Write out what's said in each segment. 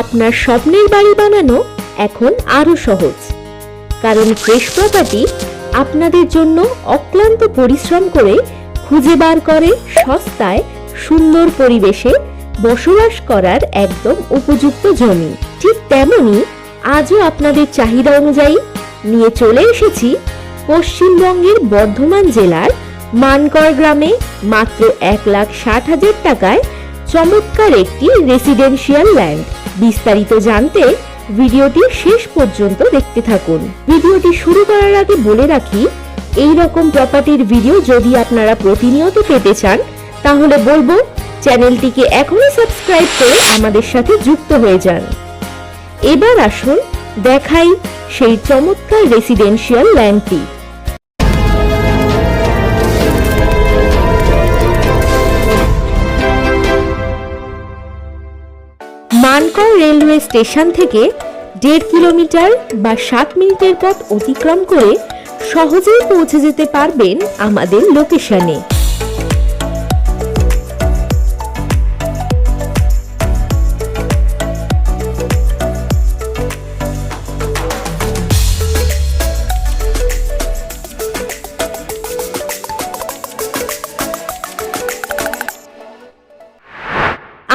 আপনার স্বপ্নের বাড়ি বানানো এখন আরো সহজ, কারণ ফ্রেশ প্রপার্টি আপনাদের জন্য অক্লান্ত পরিশ্রম করে খুঁজে বার করে সস্তায় সুন্দর পরিবেশে বসবাস করার একদম উপযুক্ত জমি। ঠিক তেমনি আজও আপনাদের চাহিদা অনুযায়ী নিয়ে চলে এসেছি পশ্চিমবঙ্গের বর্ধমান জেলার মানকর গ্রামে মাত্র 1,60,000 টাকায় চমৎকার একটি রেসিডেন্সিয়াল ল্যান্ড। বিস্তারিত জানতে ভিডিওটি শেষ পর্যন্ত দেখতে থাকুন। ভিডিওটি শুরু করার আগে বলে রাখি, এই রকম প্রপার্টির ভিডিও যদি আপনারা প্রতিনিয়ত পেতে চান তাহলে বলবো চ্যানেলটিকে এখনই সাবস্ক্রাইব করে আমাদের সাথে যুক্ত হয়ে যান। এবার আসুন দেখাই সেই চমৎকার রেসিডেন্সিয়াল ল্যান্ডটি। মানকর রেলওয়ে স্টেশন থেকে 1.5 কিলোমিটার বা 7 মিনিটের পথ অতিক্রম করে সহজেই পৌঁছে যেতে পারবেন আমাদের লোকেশনে।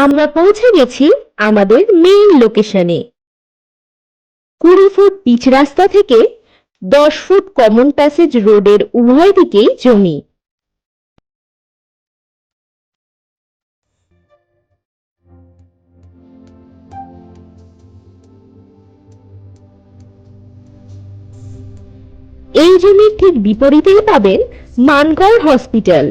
আমরা পৌঁছে গেছি আমাদের মেইন লোকেশনে। 20 ফুট পিচ রাস্তা থেকে 10 ফুট কমন প্যাসেজ রোডের উভয় দিকেই জমি। এই জমির ঠিক বিপরীতেই পাবেন মানকর হসপিটাল।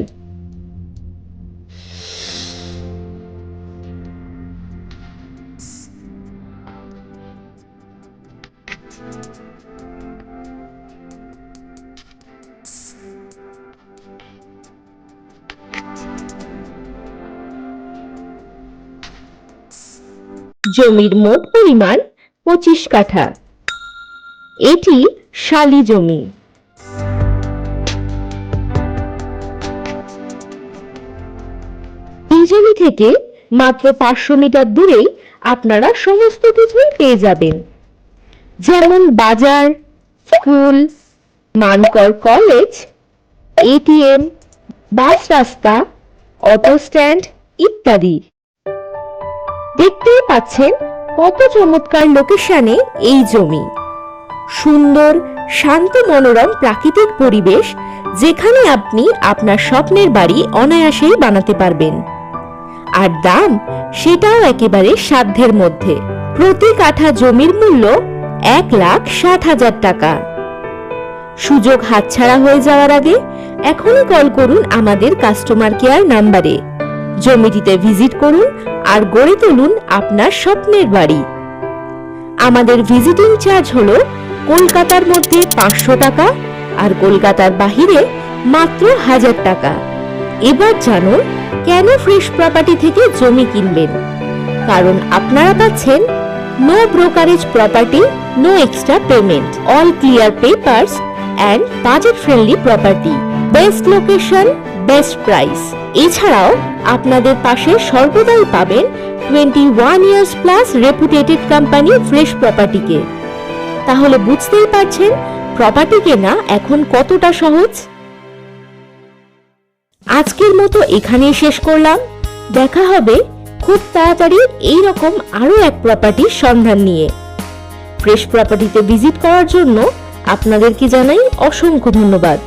জমির মোট পরিমাণ 25 কাঠা। এটি শালি জমি। এই জমি থেকে মাত্র 500 মিটার দূরেই আপনারা সমস্ত কিছুই পেয়ে যাবেন, যেমন বাজার, স্কুল, মানকর কলেজ, এটিএম, বাস রাস্তা, অটো স্ট্যান্ড ইত্যাদি। দেখতেই পাচ্ছেন কত চমৎকার লোকেশনে এই জমি। সুন্দর শান্ত মনোরম প্রাকৃতিক পরিবেশ, যেখানে আপনি আপনার স্বপ্নের বাড়ি অনায়াসেই বানাতে পারবেন। আর দাম সেটাও একেবারে সাধ্যের মধ্যে। প্রতি কাঠা জমির মূল্য 1,60,000 টাকা। সুযোগ হাতছাড়া হয়ে যাওয়ার আগে এখনই কল করুন আমাদের কাস্টমার কেয়ার নাম্বারে। জমিটিতে ভিজিট করুন আর গড়ে তুলুন আপনার স্বপ্নের বাড়ি। আমাদের ভিজিটিং চার্জ হলো কলকাতার মধ্যে 500 টাকা আর কলকাতার বাহিরে মাত্র 1000 টাকা। এবার জানুন কেন ফ্রেশ প্রপার্টি থেকে জমি কিনবেন। কারণ আপনারা পাচ্ছেন no brokerage property, no extra payment, all clear papers and budget friendly property, best location, best price. এছাড়াও আপনাদের পাশে সর্বদাই পাবেন 21 years plus reputated company fresh প্রপার্টিকে। তাহলে বুঝতেই পারছেন প্রপার্টি কেনা এখন কতটা সহজ। আজকের মতো এখানেই শেষ করলাম। দেখা হবে খুব তাড়াতাড়ি এইরকম আরো এক প্রপার্টির সন্ধান নিয়ে। ফ্রেশ প্রপার্টিতে ভিজিট করার জন্য আপনাদেরকে জানাই অসংখ্য ধন্যবাদ।